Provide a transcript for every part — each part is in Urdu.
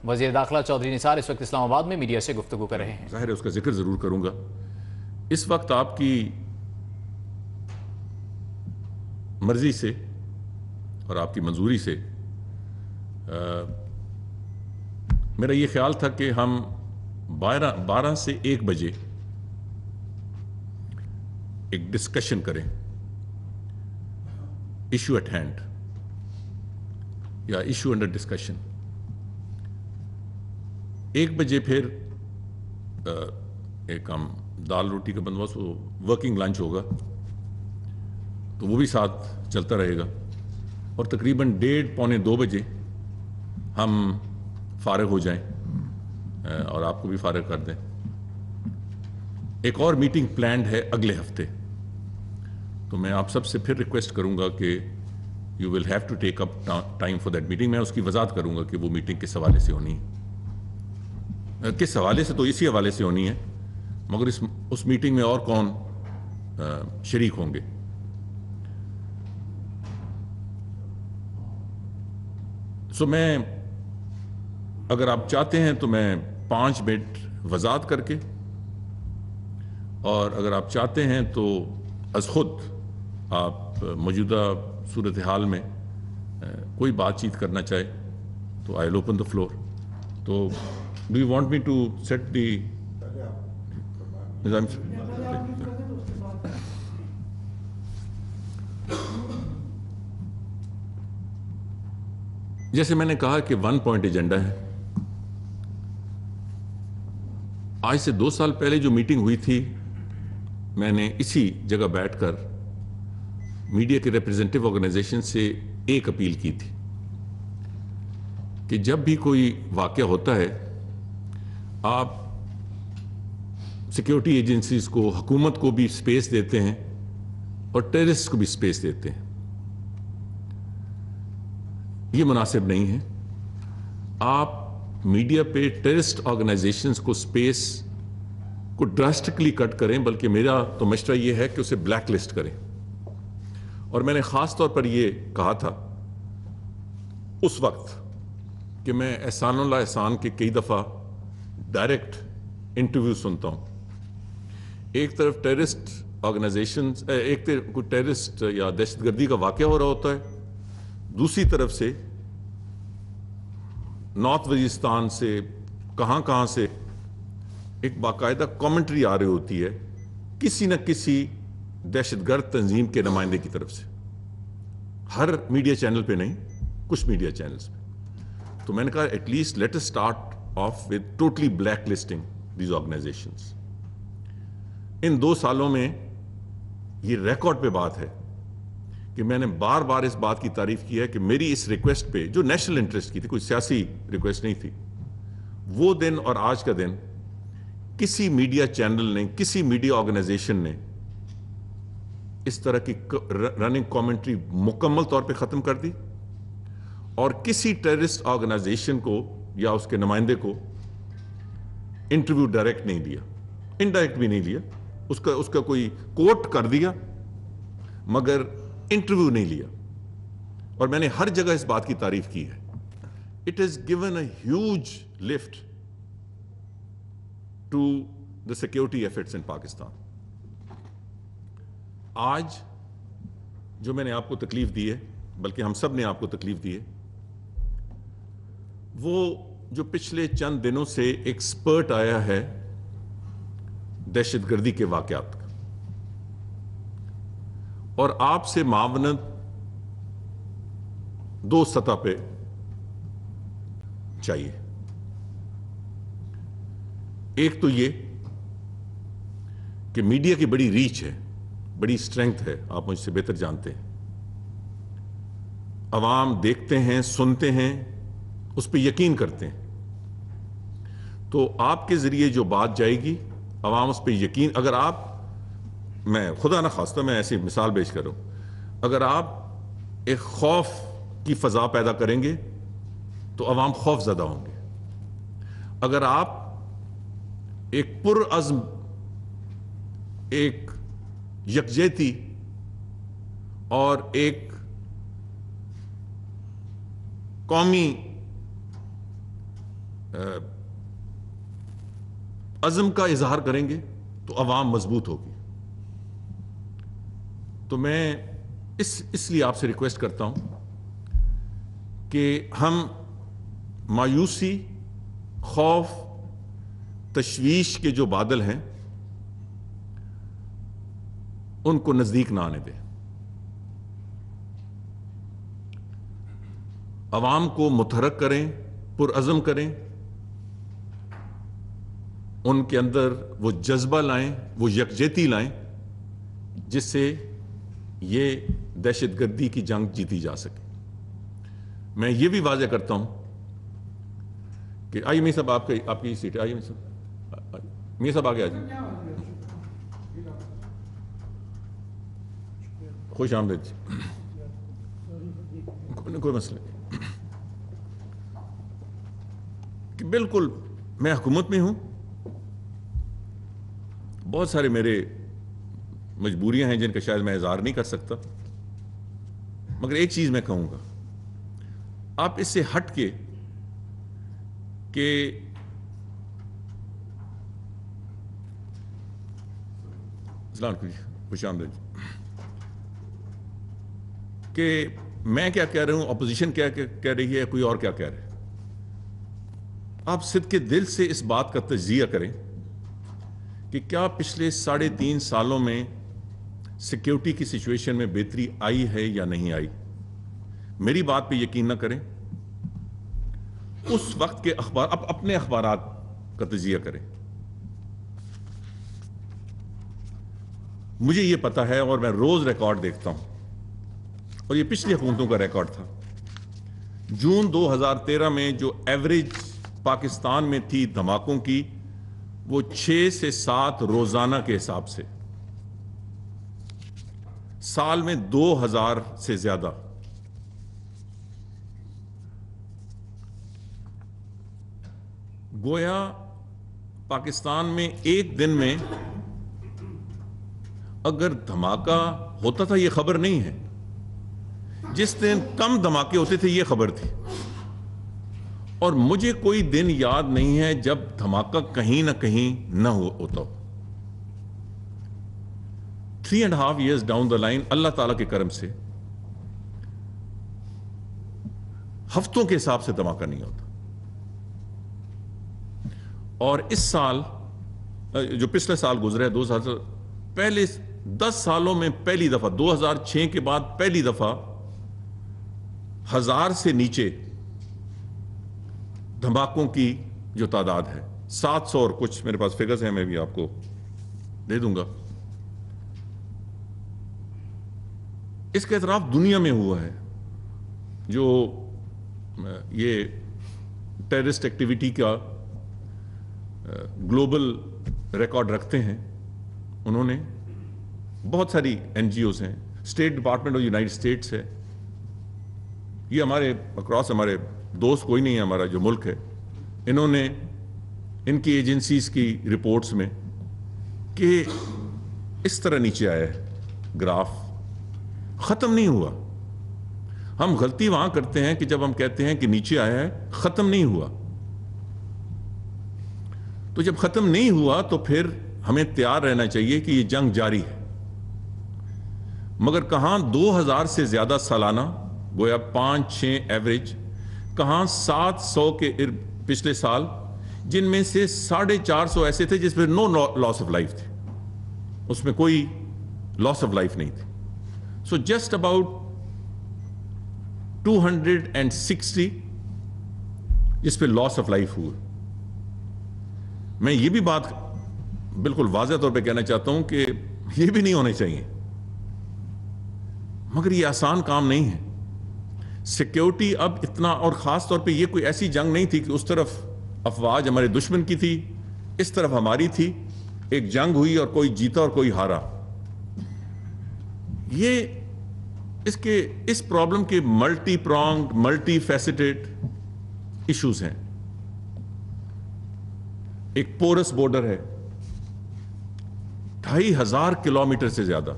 وزیر داخلہ چودھری نثار اس وقت اسلام آباد میں میڈیا سے گفتگو کر رہے ہیں۔ ظاہر ہے اس کا ذکر ضرور کروں گا۔ اس وقت آپ کی مرضی سے اور آپ کی منظوری سے میرا یہ خیال تھا کہ ہم 12 سے 1 بجے ایک ڈسکشن کریں ایشو ایٹ ہینڈ یا ایشو انڈر ڈسکشن۔ 1 بجے پھر ایک ہم دال روٹی کا بندوبست، وہ ورکنگ لنچ ہوگا تو وہ بھی ساتھ چلتا رہے گا، اور تقریباً 1:30 پونے 2 بجے ہم فارغ ہو جائیں اور آپ کو بھی فارغ کر دیں۔ ایک اور میٹنگ پلانڈ ہے اگلے ہفتے، تو میں آپ سب سے پھر ریکویسٹ کروں گا کہ you will have to take up time for that meeting. میں اس کی وضاحت کروں گا کہ وہ میٹنگ کس حوالے سے ہونی ہے، کس حوالے سے، تو اسی حوالے سے ہونی ہے، مگر اس میٹنگ میں اور کون شریک ہوں گے۔ سو میں اگر آپ چاہتے ہیں تو میں 5 منٹ وضاحت کر کے، اور اگر آپ چاہتے ہیں تو از خود آپ موجودہ صورتحال میں کوئی بات چیت کرنا چاہے تو I will open the floor. تو do you want me to set the نظام؟ جیسے میں نے کہا کہ 1 پوائنٹ ایجنڈا ہے۔ آج سے 2 سال پہلے جو میٹنگ ہوئی تھی، میں نے اسی جگہ بیٹھ کر میڈیا کے ریپرزینٹیو آرگنائزیشن سے ایک اپیل کی تھی کہ جب بھی کوئی واقعہ ہوتا ہے، آپ سیکیورٹی ایجنسیز کو، حکومت کو بھی سپیس دیتے ہیں اور ٹیررسٹ کو بھی سپیس دیتے ہیں۔ یہ مناسب نہیں ہے۔ آپ میڈیا پہ ٹیررسٹ آرگنائزیشنز کو سپیس کو ڈراسٹکلی کٹ کریں، بلکہ میرا تو مشورہ یہ ہے کہ اسے بلیک لسٹ کریں۔ اور میں نے خاص طور پر یہ کہا تھا اس وقت کہ میں احسان اللہ احسان کے کئی دفعہ ڈائریکٹ انٹرویو سنتا ہوں۔ ایک طرف ٹیررسٹ آرگنائزیشنز، ایک طرف کوئی ٹیررسٹ یا دہشت گردی کا واقعہ ہو رہا ہوتا ہے، دوسری طرف سے نارتھ وزیرستان سے کہاں سے ایک باقاعدہ کامنٹری آ رہی ہوتی ہے کسی نہ کسی دہشت گرد تنظیم کے نمائندے کی طرف سے، ہر میڈیا چینل پہ نہیں، کچھ میڈیا چینلز پہ۔ تو میں نے کہا at least let us start off with totally blacklisting these organizations. ان 2 سالوں میں یہ ریکارڈ پہ بات ہے کہ میں نے بار بار اس بات کی تعریف کی ہے کہ میری اس ریکویسٹ پہ، جو نیشنل انٹرسٹ کی تھی، کوئی سیاسی ریکویسٹ نہیں تھی، وہ دن اور آج کا دن کسی میڈیا چینل نے، کسی میڈیا آرگنائزیشن نے اس طرح کی رننگ کامنٹری مکمل طور پہ ختم کر دی، اور کسی ٹیررسٹ آرگنائزیشن کو یا اس کے نمائندے کو انٹرویو ڈائریکٹ نہیں دیا، انڈائریکٹ بھی نہیں لیا، اس کا کوئی کوٹ کر دیا مگر انٹرویو نہیں لیا۔ اور میں نے ہر جگہ اس بات کی تعریف کی ہے۔ It has given a huge lift to the security efforts in Pakistan. آج جو میں نے آپ کو تکلیف دی ہے، بلکہ ہم سب نے آپ کو تکلیف دی ہے، وہ جو پچھلے چند دنوں سے ایک سپرٹ آیا ہے دہشت گردی کے واقعات کا، اور آپ سے معاونت 2 سطح پہ چاہیے۔ ایک تو یہ کہ میڈیا کی بڑی ریچ ہے، بڑی اسٹرینگتھ ہے، آپ مجھ سے بہتر جانتے ہیں۔ عوام دیکھتے ہیں، سنتے ہیں، اس پہ یقین کرتے ہیں۔ تو آپ کے ذریعے جو بات جائے گی، عوام اس پہ یقین، اگر آپ، میں خدا نہ خواستہ میں ایسی مثال پیش کروں، اگر آپ ایک خوف کی فضا پیدا کریں گے تو عوام خوف زدہ ہوں گے۔ اگر آپ ایک پرعزم، ایک یکجہتی اور ایک قومی عزم کا اظہار کریں گے تو عوام مضبوط ہوگی. تو میں اس لیے آپ سے ریکویسٹ کرتا ہوں کہ ہم مایوسی، خوف، تشویش کے جو بادل ہیں ان کو نزدیک نہ آنے دیں. عوام کو متحرک کریں، پرعزم کریں، ان کے اندر وہ جذبہ لائیں، وہ یکجہتی لائیں جس سے یہ دہشت گردی کی جنگ جیتی جا سکے. میں یہ بھی واضح کرتا ہوں کہ آئیے میاں صاحب، آپ کی سیٹ ہے. آئیے میاں صاحب آگے آ جائیں. خوش آمدید جی. کوئی مسئلہ نہیں کہ بالکل میں حکومت میں ہوں، بہت سارے میرے مجبوریاں ہیں جن کا شاید میں اظہار نہیں کر سکتا، مگر ایک چیز میں کہوں گا، آپ اس سے ہٹ کے کہ خوش آمدید کہ میں کیا کہہ رہا ہوں، اپوزیشن کیا کہہ رہی ہے، کوئی اور کیا کہہ رہا ہے. آپ صدقے دل سے اس بات کا تجزیہ کریں کہ کیا پچھلے 3.5 سالوں میں سیکیورٹی کی سچویشن میں بہتری آئی ہے یا نہیں آئی. میری بات پہ یقین نہ کریں، اس وقت کے اپنے اخبارات کا تجزیہ کریں. مجھے یہ پتا ہے اور میں روز ریکارڈ دیکھتا ہوں، اور یہ پچھلی حکومتوں کا ریکارڈ تھا. جون 2013 میں جو ایوریج پاکستان میں تھی دھماکوں کی، وہ 6 سے 7 روزانہ کے حساب سے، سال میں 2000 سے زیادہ. گویا پاکستان میں ایک دن میں اگر دھماکہ ہوتا تھا یہ خبر نہیں ہے، جس دن کم دھماکے ہوتے تھے یہ خبر تھی. اور مجھے کوئی دن یاد نہیں ہے جب دھماکہ کہیں نہ کہیں نہ ہوتا ہو. 3.5 years ڈاؤن دا لائن اللہ تعالیٰ کے کرم سے ہفتوں کے حساب سے دھماکہ نہیں ہوتا. اور اس سال جو پچھلے سال گزرے 2000 پہلے 10 سالوں میں پہلی دفعہ 2006 کے بعد پہلی دفعہ 1000 سے نیچے دھماکوں کی جو تعداد ہے 700 اور کچھ میرے پاس فگرز ہیں، میں بھی آپ کو دے دوں گا. اس کا اعتراف دنیا میں ہوا ہے. جو یہ ٹیررسٹ ایکٹیویٹی کا گلوبل ریکارڈ رکھتے ہیں، انہوں نے بہت ساری NGOs ہیں، state department of United States ہے، یہ ہمارے اکراس ہمارے دوست کوئی نہیں ہے ہمارا جو ملک ہے، انہوں نے ان کی ایجنسیز کی رپورٹس میں کہ اس طرح نیچے آیا ہے گراف، ختم نہیں ہوا. ہم غلطی وہاں کرتے ہیں کہ جب ہم کہتے ہیں کہ نیچے آیا ہے، ختم نہیں ہوا. تو جب ختم نہیں ہوا تو پھر ہمیں تیار رہنا چاہیے کہ یہ جنگ جاری ہے. مگر کہاں 2000 سے زیادہ سالانہ، گویا 5-6 ایوریج، کہاں 700 کے پچھلے سال، جن میں سے 450 ایسے تھے جس میں نو لاس آف لائف تھی، اس میں کوئی لاس آف لائف نہیں تھی. سو جسٹ اباؤٹ 260 جس پہ لاس آف لائف ہوا. میں یہ بھی بات بالکل واضح طور پہ کہنا چاہتا ہوں کہ یہ بھی نہیں ہونے چاہیے، مگر یہ آسان کام نہیں ہے. سیکیورٹی اب اتنا، اور خاص طور پہ یہ کوئی ایسی جنگ نہیں تھی کہ اس طرف افواج ہمارے دشمن کی تھی، اس طرف ہماری تھی. ایک جنگ ہوئی اور کوئی جیتا اور کوئی ہارا. یہ اس پرابلم کے ملٹی پرانگڈ، ملٹی فیسٹڈ ایشوز ہیں. ایک پورس بارڈر ہے 2500 کلومیٹر سے زیادہ،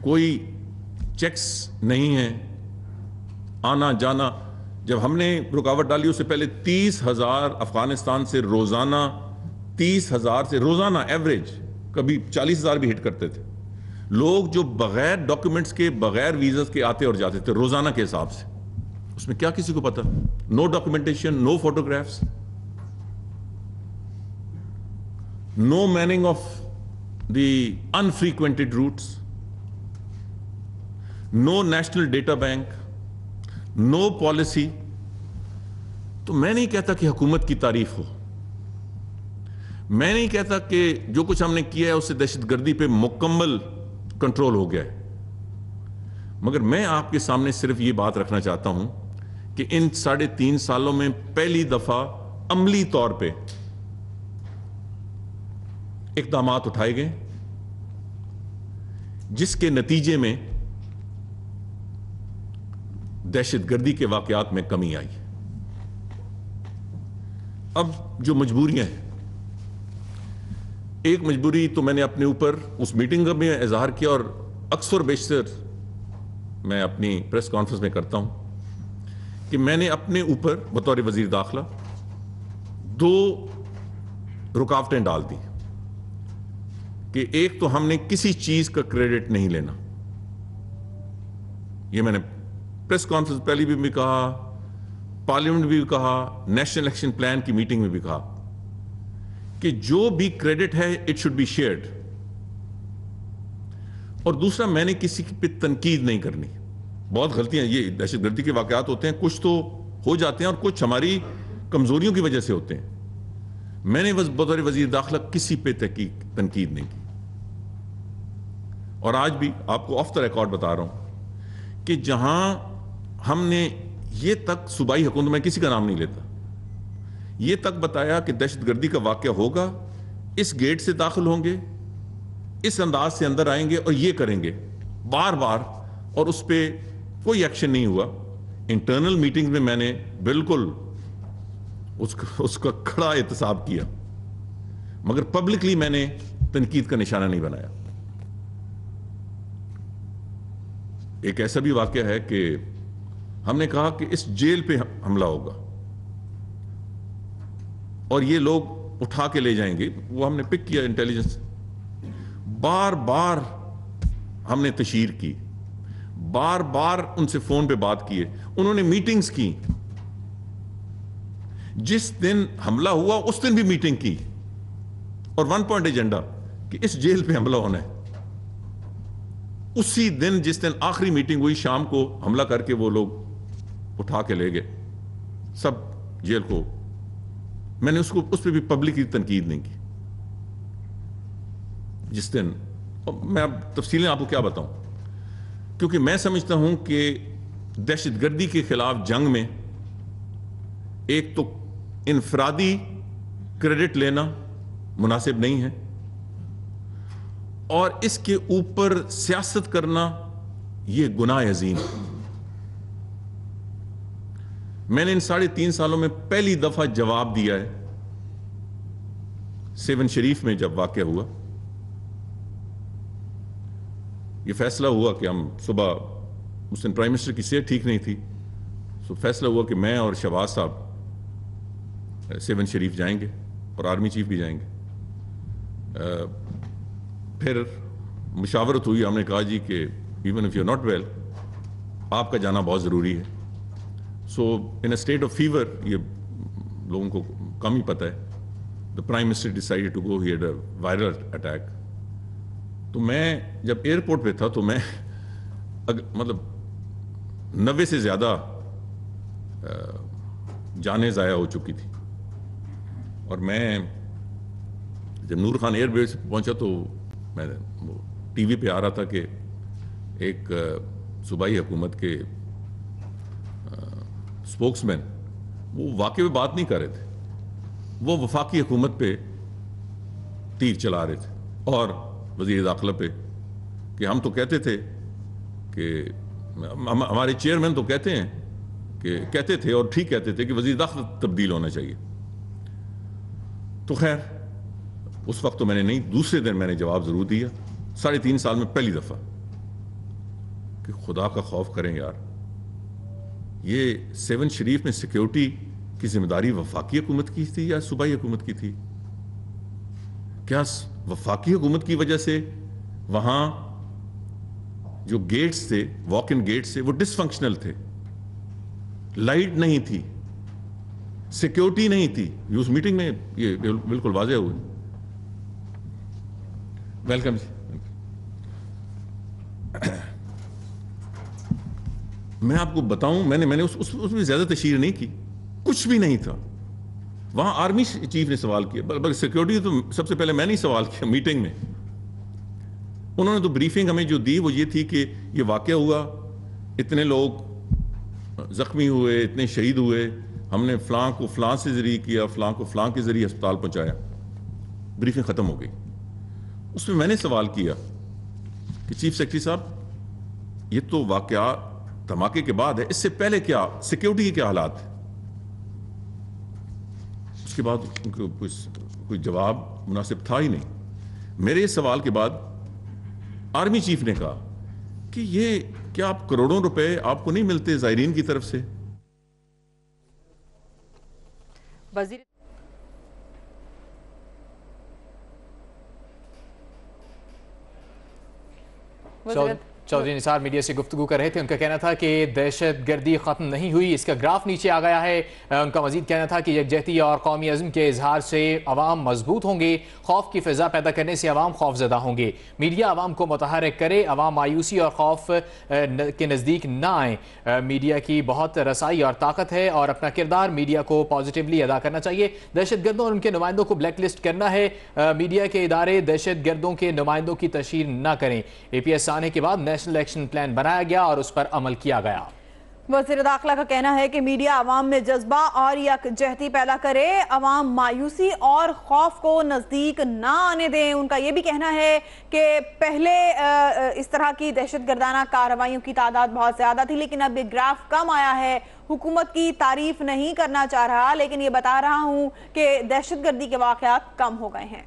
کوئی چیکس نہیں ہے، آنا جانا. جب ہم نے رکاوٹ ڈالی اس سے پہلے 30,000 افغانستان سے روزانہ 30,000 سے روزانہ ایوریج، کبھی 40,000 بھی ہٹ کرتے تھے لوگ جو بغیر ڈاکیومنٹس کے بغیر ویزاز کے آتے اور جاتے تھے روزانہ کے حساب سے. اس میں کیا کسی کو پتا؟ No documentation, no photographs, no meaning of the unfrequented routes, no national data bank, no policy. تو میں نہیں کہتا کہ حکومت کی تعریف ہو، میں نہیں کہتا کہ جو کچھ ہم نے کیا ہے اس سے دہشت گردی پہ مکمل کنٹرول ہو گیا ہے، مگر میں آپ کے سامنے صرف یہ بات رکھنا چاہتا ہوں کہ ان 3.5 سالوں میں پہلی دفعہ عملی طور پہ اقدامات اٹھائے گئے جس کے نتیجے میں دہشت گردی کے واقعات میں کمی آئی. اب جو مجبوریاں ہیں، ایک مجبوری تو میں نے اپنے اوپر اس میٹنگ میں اظہار کیا اور اکثر بیشتر میں اپنی پریس کانفرنس میں کرتا ہوں کہ میں نے اپنے اوپر بطور وزیر داخلہ 2 رکاوٹیں ڈال دی کہ ایک تو ہم نے کسی چیز کا کریڈٹ نہیں لینا. یہ میں نے پریس کانفرنس پہلی بھی کہا، پارلیمنٹ بھی کہا، نیشنل ایکشن پلان کی میٹنگ میں بھی کہا کہ جو بھی کریڈٹ ہے اٹ شوڈ بی شیئرڈ. اور دوسرا، میں نے کسی پہ تنقید نہیں کرنی. بہت غلطیاں، یہ دہشت گردی کے واقعات ہوتے ہیں، کچھ تو ہو جاتے ہیں اور کچھ ہماری کمزوریوں کی وجہ سے ہوتے ہیں. میں نے بطور وزیر داخلہ کسی پہ تنقید نہیں کی. اور آج بھی آپ کو آف دا ریکارڈ بتا رہا ہوں کہ جہاں ہم نے یہ تک صوبائی حکومت، میں کسی کا نام نہیں لیتا، یہ تک بتایا کہ دہشت گردی کا واقعہ ہوگا، اس گیٹ سے داخل ہوں گے، اس انداز سے اندر آئیں گے اور یہ کریں گے بار بار، اور اس پہ کوئی ایکشن نہیں ہوا. انٹرنل میٹنگ میں میں نے بالکل اس کا کھڑا احتساب کیا، مگر پبلکلی میں نے تنقید کا نشانہ نہیں بنایا. ایک ایسا بھی واقعہ ہے کہ ہم نے کہا کہ اس جیل پہ حملہ ہوگا اور یہ لوگ اٹھا کے لے جائیں گے، وہ ہم نے پک کیا انٹیلیجنس. بار بار ہم نے تشہیر کی، بار بار ان سے فون پہ بات کیے، انہوں نے میٹنگز کی. جس دن حملہ ہوا اس دن بھی میٹنگ کی اور 1 پوائنٹ ایجنڈا کہ اس جیل پہ حملہ ہونا ہے. اسی دن جس دن آخری میٹنگ ہوئی، شام کو حملہ کر کے وہ لوگ اٹھا کے لے گئے سب جیل کو. میں نے اس پہ بھی پبلکلی تنقید نہیں کی. جس دن میں اب تفصیلیں آپ کو کیا بتاؤں، کیونکہ میں سمجھتا ہوں کہ دہشت گردی کے خلاف جنگ میں ایک تو انفرادی کریڈٹ لینا مناسب نہیں ہے، اور اس کے اوپر سیاست کرنا یہ گناہ عظیم. میں نے ان 3.5 سالوں میں پہلی دفعہ جواب دیا ہے. 7 شریف میں جب واقعہ ہوا، یہ فیصلہ ہوا کہ ہم صبح، اس دن پرائم منسٹر کی صحت ٹھیک نہیں تھی، تو فیصلہ ہوا کہ میں اور شہباز صاحب 7 شریف جائیں گے اور آرمی چیف بھی جائیں گے. پھر مشاورت ہوئی، ہم نے کہا جی کہ even if you not well, آپ کا جانا بہت ضروری ہے. So in a state of fever, یہ لوگوں کو کم ہی پتہ ہے، the prime minister decided to go, he had a viral attack. تو میں جب ایئرپورٹ پہ تھا تو میں مطلب 90 سے زیادہ جانیں ضائع ہو چکی تھی. اور میں جب نور خان ایئر بیس پہنچا تو میں ٹی وی پہ آ رہا تھا کہ ایک صوبائی حکومت کے اسپوکس مین وہ واقعے پہ بات نہیں کر رہے تھے، وہ وفاقی حکومت پہ تیر چلا رہے تھے اور وزیر داخلہ پہ، کہ ہم تو کہتے تھے کہ ہمارے چیئرمین تو کہتے تھے اور ٹھیک کہتے تھے کہ وزیر داخلہ تبدیل ہونا چاہیے. تو خیر اس وقت تو میں نے نہیں، دوسرے دن میں نے جواب ضرور دیا. 3.5 سال میں پہلی دفعہ کہ خدا کا خوف کریں یار. یہ 7 شریف میں سیکیورٹی کی ذمہ داری وفاقی حکومت کی تھی یا صوبائی حکومت کی تھی؟ کیا وفاقی حکومت کی وجہ سے وہاں جو گیٹس تھے، واک ان گیٹس تھے، وہ ڈس فنکشنل تھے، لائٹ نہیں تھی، سیکیورٹی نہیں تھی؟ اس میٹنگ میں یہ بالکل واضح ہوئے. ویلکم جی. میں آپ کو بتاؤں، میں نے اس میں زیادہ تشہیر نہیں کی، کچھ بھی نہیں تھا وہاں. آرمی چیف نے سوال کیا، بلکہ سیکیورٹی تو سب سے پہلے میں نے سوال کیا میٹنگ میں. انہوں نے تو بریفنگ ہمیں جو دی وہ یہ تھی کہ یہ واقعہ ہوا، اتنے لوگ زخمی ہوئے، اتنے شہید ہوئے، ہم نے فلاں کو فلاں سے ذریعے کیا، فلاں کو فلاں کے ذریعے ہسپتال پہنچایا. بریفنگ ختم ہو گئی. اس میں نے سوال کیا کہ چیف سیکرٹری صاحب، یہ تو واقعہ دھماکے کے بعد ہے، اس سے پہلے کیا سیکیورٹی کے کیا حالات ہیں؟ اس کے بعد ان کو کوئی جواب مناسب تھا ہی نہیں. میرے اس سوال کے بعد آرمی چیف نے کہا کہ یہ کیا آپ کروڑوں روپے آپ کو نہیں ملتے زائرین کی طرف سے؟ چودھری نثار میڈیا سے گفتگو کر رہے تھے. ان کا کہنا تھا کہ دہشت گردی ختم نہیں ہوئی، اس کا گراف نیچے آ گیا ہے. ان کا مزید کہنا تھا کہ یکجہتی اور قومی عزم کے اظہار سے عوام مضبوط ہوں گے، خوف کی فضا پیدا کرنے سے عوام خوف زدہ ہوں گے. میڈیا عوام کو متحرک کرے، عوام مایوسی اور خوف کے نزدیک نہ آئیں. میڈیا کی بہت رسائی اور طاقت ہے اور اپنا کردار میڈیا کو پازیٹیولی ادا کرنا چاہیے. دہشت گردوں اور ان کے نمائندوں کو بلیک لسٹ کرنا ہے. میڈیا کے ادارے دہشت گردوں کے نمائندوں کی تشہیر نہ کریں. اے پی ایس آنے کے بعد نیشنل ایکشن پلان بنایا گیا اور اس پر عمل کیا گیا. وزیر داخلہ کا کہنا ہے کہ میڈیا عوام میں جذبہ اور یکجہتی پیدا کرے، عوام مایوسی اور خوف کو نزدیک نہ آنے دیں. ان کا یہ بھی کہنا ہے کہ پہلے اس طرح کی دہشت گردانہ کارروائیوں کی تعداد بہت زیادہ تھی، لیکن اب یہ گراف کم آیا ہے. حکومت کی تعریف نہیں کرنا چاہ رہا، لیکن یہ بتا رہا ہوں کہ دہشت گردی کے واقعات کم ہو گئے ہیں.